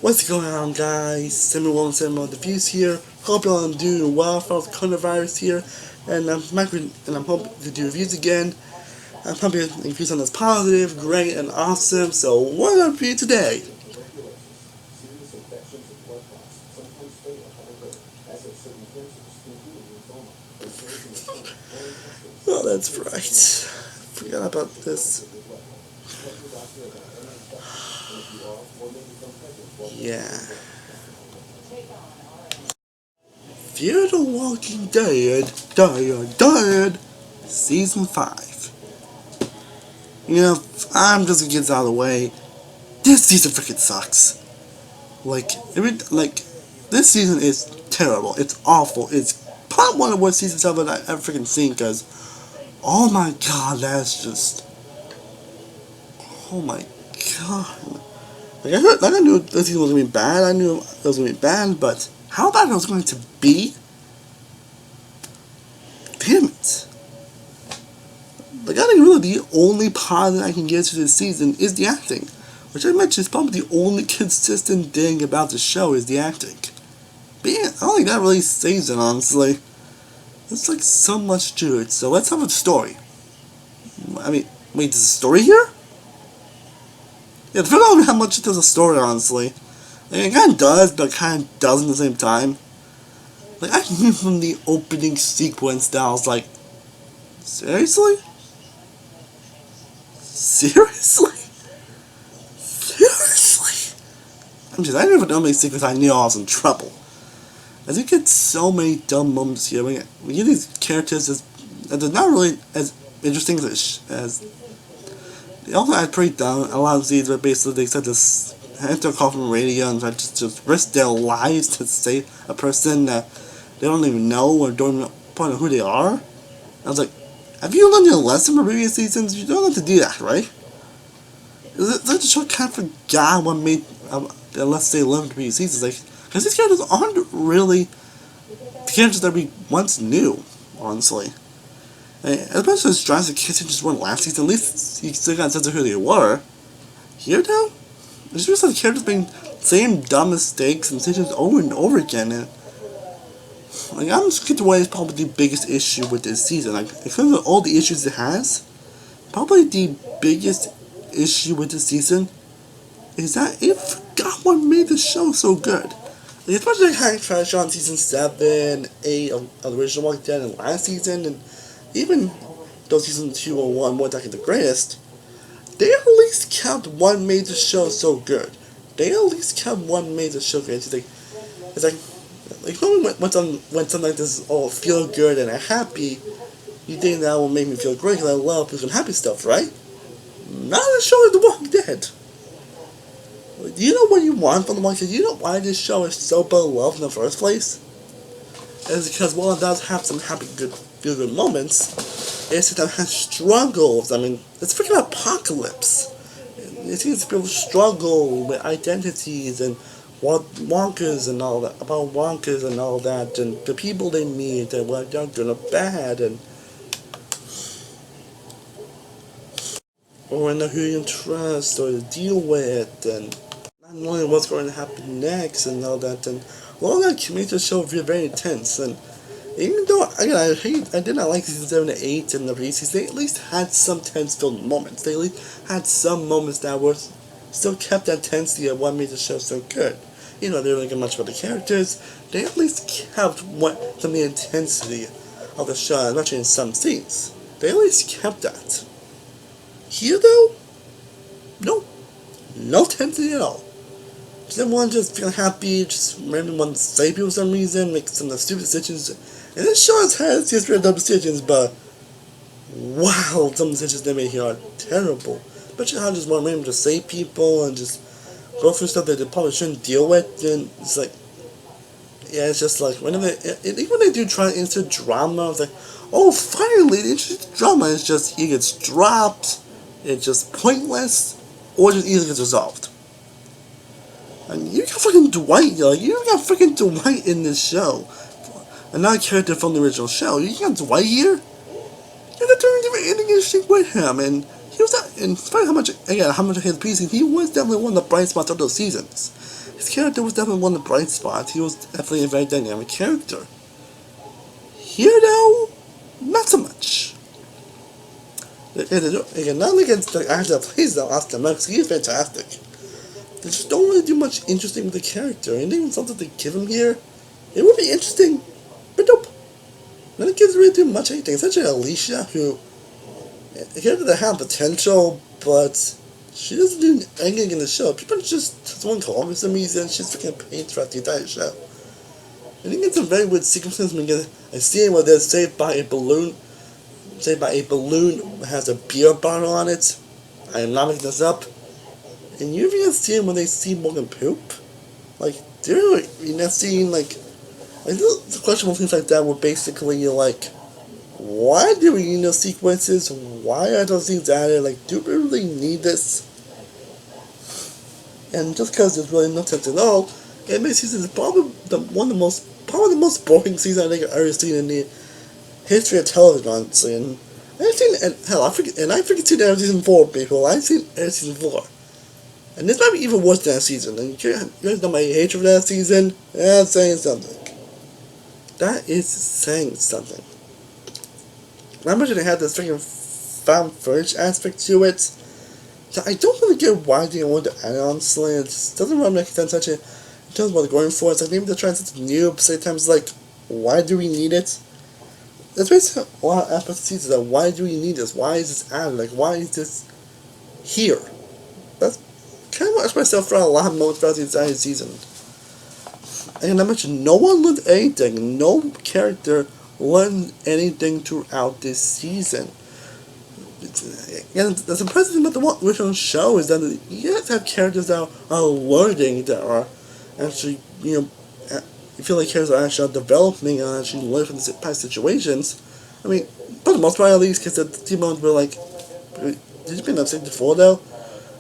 What's going on, guys? Samuel the Views here. Hope y'all are doing well for the coronavirus here, and I'm hoping to do reviews again. I'm hoping the reviews on this positive, great, and awesome. So what are we today? Oh, that's right. Forgot about this. Yeah. Fear the Walking Dead, Season 5. You know, I'm just gonna get this out of the way. This season freaking sucks. This season is terrible. It's awful. It's probably one of the worst seasons I've ever freaking seen, because, oh my god, that's just, oh my god. I knew this season was gonna be bad. I knew it was gonna be bad, but how bad it was going to be? Damn it. I think really the only positive I can get to this season is the acting. Which I mentioned is probably the only consistent thing about the show is the acting. But yeah, I don't think that really saves it, honestly. There's like so much to it, so let's have a story. I mean, wait, there's a story here? Yeah, I don't know how much there's a story, honestly. It kind of does, but kind of doesn't at the same time. I knew from the opening sequence that I was like, seriously? Seriously? Seriously? I knew from the opening sequence I knew I was in trouble. As you get so many dumb moments here, we get these characters that they're not really as interesting as they also had pretty dumb. A lot of these where basically they said this enter a call from radio and try to just risk their lives to save a person that they don't even know or don't know who they are. I was like, have you learned your lesson from previous seasons? You don't have to do that, right? The show kind of forgot what made let's say 11 previous seasons, because these characters aren't really the characters that we once knew, honestly. Especially as Jurassic Kitchen just won last season, at least you still got a sense of who they were. Here, though, it's just the characters making same dumb mistakes and decisions over and over again. And I'm just getting away is probably the biggest issue with this season. Because of all the issues it has, probably the biggest issue with this season is that it forgot what made the show so good. Especially how it tried to show on season 7, 8 of the original Walking Dead and last season, and even though season 2 and 1 weren't the greatest, they at least kept what made the show so good. They at least kept what made the show great. It's like when something like this is all feel good and happy, you think that will make me feel great because I love feeling happy stuff, right? Not the show is The Walking Dead. Do you know what you want from The Walking Dead? Do you know why this show is so beloved in the first place? It's because while it does have some happy, good, feel good moments, it sometimes has struggles. I mean, it's freaking apocalypse. It seems people struggle with identities and wonkers and all that, about wonkers and all that, and the people they meet and what they're good or bad, and or know who you can trust or to deal with, and not knowing what's going to happen next and all that, and all that can make the show feel very intense. And even though I did not like season 7 and 8 and the previous, they at least had some tense-filled moments. They at least had some moments that were still kept that intensity of what made the show so good. They didn't really get much about the characters. They at least kept some of the intensity of the show, especially in some scenes. They at least kept that. Here, though, no intensity at all. Just everyone just feeling happy, just randomly want to save people for some reason, make some stupid decisions. And this show has had its history of dumb decisions, but wow, some decisions they made here are terrible. Especially how just want randomly to save people and just go through stuff that they probably shouldn't deal with. And it's like, yeah, it's just like, whenever even when they do try to insert drama, it's like, oh, finally, they introduced drama. It's just, he gets dropped, it's just pointless, or just easily gets resolved. And you got freaking Dwight, you got freaking Dwight in this show. Another character from the original show. You got Dwight here? You're not doing anything interesting with him, and he was not, in spite of how much I hate the piece, he was definitely one of the bright spots of those seasons. his character was definitely one of the bright spots. He was definitely a very dynamic character. Here, though, not so much. Again, not against the actor that plays the Oscar Max, he is fantastic. They just don't really do much interesting with the character, and even something they give him here, it would be interesting, but nope. None of the kids really do much anything. Essentially, Alicia, who, a character that has potential, but she doesn't do anything in the show. People just someone call her for some reason. She's freaking a pain throughout the entire show. And you get some very weird sequences when you get a scene where they're saved by a balloon. Saved by a balloon that has a beer bottle on it. I am not making this up. And you even see when they see Morgan poop. Like, they're in that scene, like little questionable things like that where basically you're like, why do we need those sequences? Why are those things added? Like, do we really need this? And just because there's really no sense at all, anime season is probably one of the most boring seasons I think I've ever seen in the history of television, honestly. And I've seen, I freaking seen every season 4, people. I've seen every season 4. And this might be even worse than that season. And you guys know my hatred for that season? That's saying something. That is saying something. Not much they had this freaking found footage aspect to it. So I don't really get why they want to add it, honestly. It just doesn't really make sense actually in terms of what they're going for. It's like maybe they're trying something new, but sometimes like, why do we need it? That's basically a lot of aspects of the season. Like, why do we need this? Why is this added? Like, why is this here? That's kind of what I asked myself for a lot of moments throughout the entire season. And I mentioned no one learned anything. No character learned anything throughout this season. And that's impressive thing about the original show is that you have to have characters that are learning, that are actually, you feel like characters are actually developing and actually learn from the past situations. I mean, for the most part at least, because the moments were like, did you been upset before though?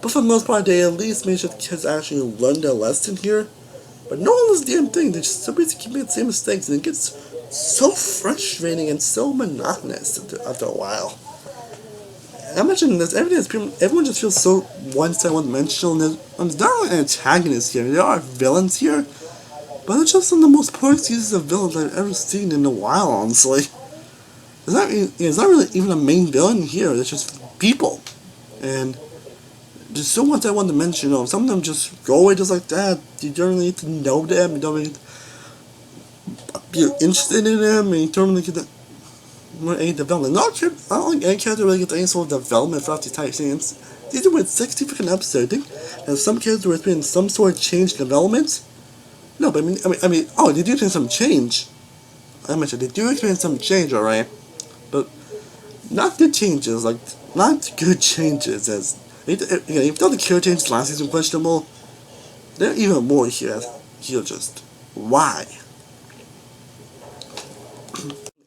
But for the most part, they at least made sure the kids actually learned their lesson here. But no one was the damn thing. They just so basically keep making the same mistakes, and it gets so frustrating and so monotonous after a while. And I mentioned this, everyone just feels so one-sided, one-dimensional, and there's not really an antagonist here. There are villains here, but they're just some of the most poor seasons of villains I've ever seen in a while, honestly. There's not really even a main villain here, it's just people. And there's so much I want to mention. Some of them just go away just like that. You don't really need to know them. You don't really be interested in them. And you don't really get any development. I don't think any character really gets any sort of development throughout the entire series. These are with 60 freaking episodes. And some characters where there's been some sort of change development. No, but I mean, oh, they do experience some change. I mentioned they do experience some change, alright? But not good changes, like, not good changes, as even though the character changes last season questionable, there are even more here. Just why?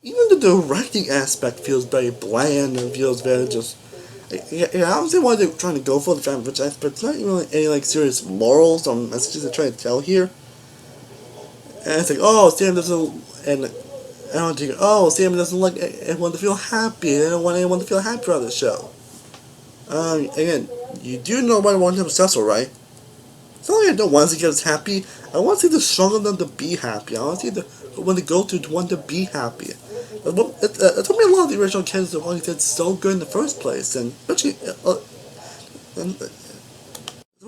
Even the directing aspect feels very bland and feels very just. I don't see why they're trying to go for the fan franchise, but it's not even like any like serious morals or messages they're trying to tell here. And it's like, oh, Sam doesn't, and I don't think, oh, Sam doesn't like everyone to feel happy. They don't want anyone to feel happy throughout the show. Again, you do know why I want them successful, right? It's not like I don't want to see kids happy. I want to see the strong of them to be happy. I want to see the when they go to want to be happy. It took me a lot of the original kids that wanted did so good in the first place, and especially what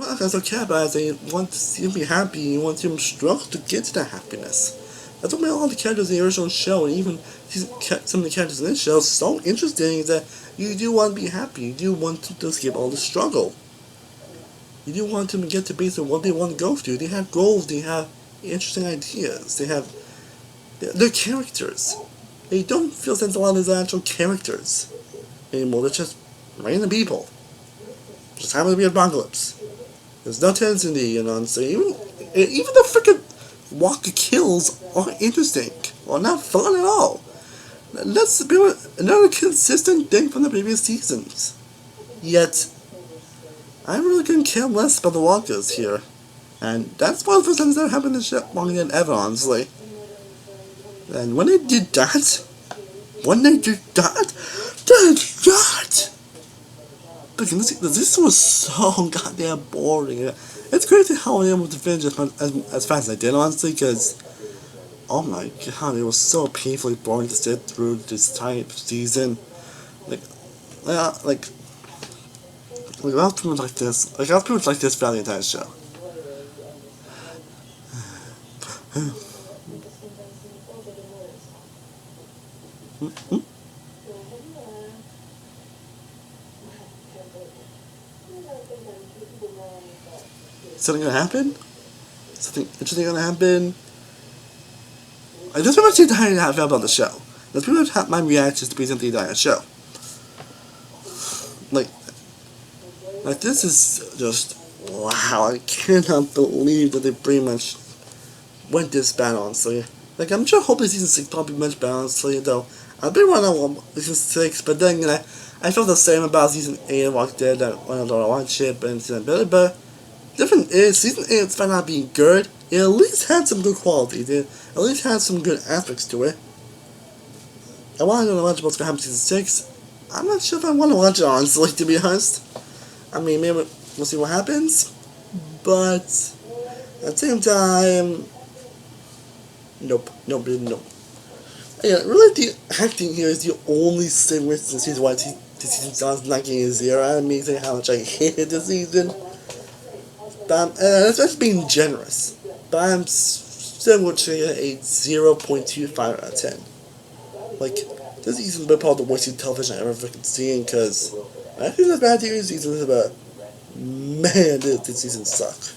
I don't care about is they want to see them be happy. You want to see them struggle to get to that happiness. That's what made all the characters in the original show, and even some of the characters in this show, so interesting is that you do want to be happy. You do want to skip all the struggle. You do want them to get to basically what they want to go through. They have goals. They have interesting ideas. They're characters. They don't feel sense a lot of actual characters anymore. They're just random people. Just happen to be an apocalypse. There's no tendency, so even the frickin' Walker kills aren't interesting or not fun at all. That's another consistent thing from the previous seasons. Yet, I really couldn't care less about the walkers here. And that's one of the first times that happened in shit longer than ever, honestly. And when they did that, because this was so goddamn boring. It's crazy how I was able to finish as fast as I did, honestly, because, oh my god, it was so painfully boring to sit through this type season. Like, yeah, like I was pretty much like this. Like, I was pretty much like this throughout the entire show. Something gonna happen? Something interesting gonna happen? I just want to see how I feel about the show. That's pretty much my reactions to present the entire show. Like, this is just, wow, I cannot believe that they pretty much went this bad, honestly. Like, I'm sure hopefully season 6 probably much better, honestly, though. I've been running on season 6, but then, I felt the same about season 8 of Walking Dead that when I watched it, but season better, but different is, season 8, despite not being good, it at least had some good qualities. It at least had some good aspects to it. I want to know what's going to happen in season 6. I'm not sure if I want to watch it, honestly, to be honest. I mean, maybe we'll see what happens, but at the same time, nope. Yeah, really, the acting here is the only thing with the season 1 to season 7 not getting a 0. I'm amazing how much I hated this season. But that's being generous. But I'm still going to give it a 0.25 out of 10. Like, this season's been probably the worst season of television I've ever freaking seen, because I think it's bad TV seasons, but man, this season sucked.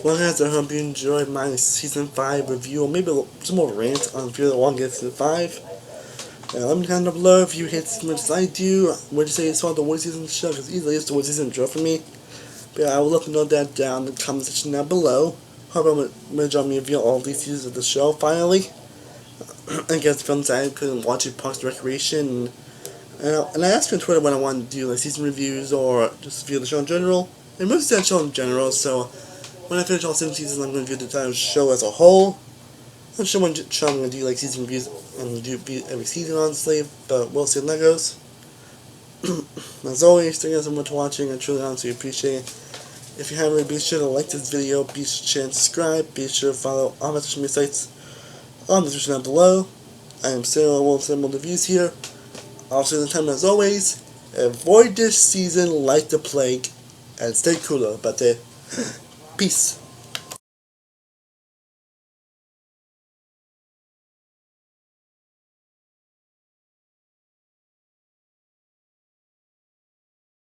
Well guys, I hope you enjoyed my season 5 review, or maybe some more rant on Fear the Longest season 5. And let me comment down below if you hate as much as I do. Would you say it's one of the worst seasons of the show? Because easily it's the worst season of the show for me. But I would love to know that down in the comment section down below. Hope I'm going to join me review all these seasons of the show finally. I guess films I couldn't watch it, Parks and Recreation. And I asked you on Twitter when I wanted to do like season reviews or just review the show in general. And mostly that show in general, so when I finish all 7 seasons, I'm going to review the entire show as a whole. I'm sure I'm going to do like season reviews and do every season, honestly, but we'll see how that goes. As always, thank you guys so much for watching. I truly honestly appreciate it. If you haven't, be sure to like this video, be sure to subscribe, be sure to follow all my social media sites on the description down below. I am still one of the views here. Also, in the time as always, avoid this season like the plague, and stay cooler about it. Peace.